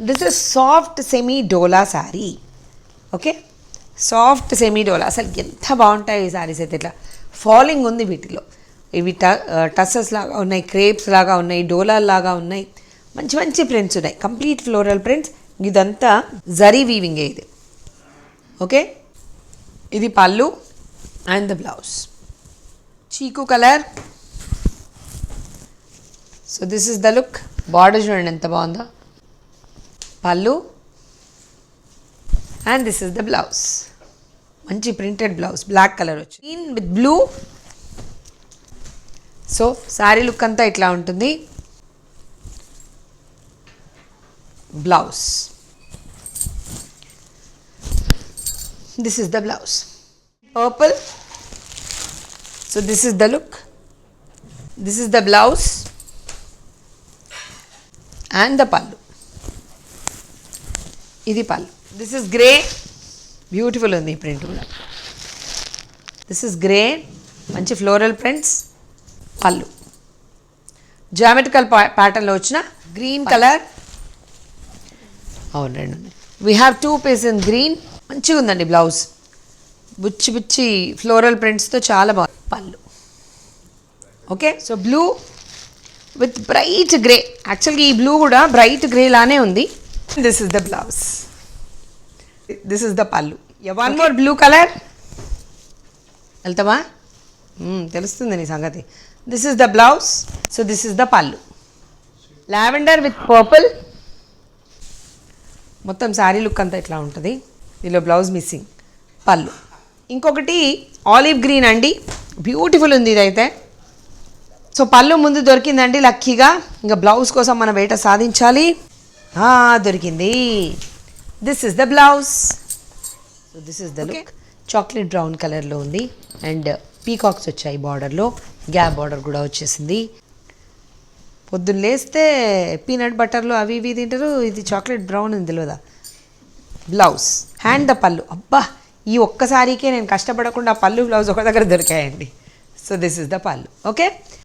This is soft semi Dola sari. Okay, soft semi Dola. అసలు ఎంత బాగుంటాయి ఈ శారీస్ అయితే. ఇట్లా ఫాలింగ్ ఉంది వీటిలో. ఇవి టసెస్ లాగా ఉన్నాయి, క్రేప్స్ లాగా ఉన్నాయి, డోలాల్ లాగా ఉన్నాయి. మంచి మంచి ప్రింట్స్ ఉన్నాయి, కంప్లీట్ ఫ్లోరల్ ప్రింట్స్. ఇదంతా జరీ వీవింగే ఇది. ఓకే, ఇది పళ్ళు అండ్ ద బ్లౌజ్ చీకు colour. So this is the look. Border చూడండి ఎంత బాగుందో. పళ్ళు and this is the blouse. మంచి ప్రింటెడ్ బ్లౌజ్, బ్లాక్ కలర్ వచ్చి green with blue. So sari look అంతా ఇట్లా ఉంటుంది. Blouse, this is the blouse. Purple. So this is the look. This is the blouse and the pallu. Idi pallu. This is grey. Beautiful undi print kuda. This is grey. Manchi floral prints. Pallu. Geometrical pattern lo vachina green color. అవును, రెండు ఉన్నాయి. We have two pieces in green. మంచిగా ఉందండి blouse. బుచ్చి బుచ్చి floral ప్రింట్స్తో చాలా బాగుంది. పళ్ళు. Okay, so blue with bright grey. యాక్చువల్గా ఈ బ్లూ కూడా బ్రైట్ గ్రే లానే ఉంది. This is the blouse, this is the pallu. One more blue colour. వెళ్తావా? తెలుస్తుంది నీ సంగతి. This is the blouse. So this is the pallu. Lavender with purple. మొత్తం శారీ లుక్ అంతా ఇట్లా ఉంటుంది. దీనిలో బ్లౌజ్ మిస్సింగ్. పళ్ళు. ఇంకొకటి ఆలివ్ గ్రీన్ అండి, బ్యూటిఫుల్ ఉంది ఇదైతే. సో పళ్ళు ముందు దొరికిందండి లక్కీగా. ఇంకా బ్లౌజ్ కోసం మనం వేట సాధించాలి. దొరికింది. This is the blouse. So this is the look. Chocolate brown కలర్లో ఉంది అండ్ పీకాక్స్ వచ్చాయి బార్డర్లో. గ్యాప్ బార్డర్ కూడా వచ్చేసింది. పొద్దున్న లేస్తే పీనట్ బటర్లో అవి ఇవి తింటారు, ఇది చాక్లెట్ బ్రౌన్ అని తెలియదా. బ్లౌజ్ హ్యాండ్ ద పళ్ళు. అబ్బా, ఈ ఒక్కసారికే నేను కష్టపడకుండా పళ్ళు బ్లౌజ్ ఒక దగ్గర దొరికాయండి. సో దిస్ ఇస్ ద పళ్ళు. ఓకే.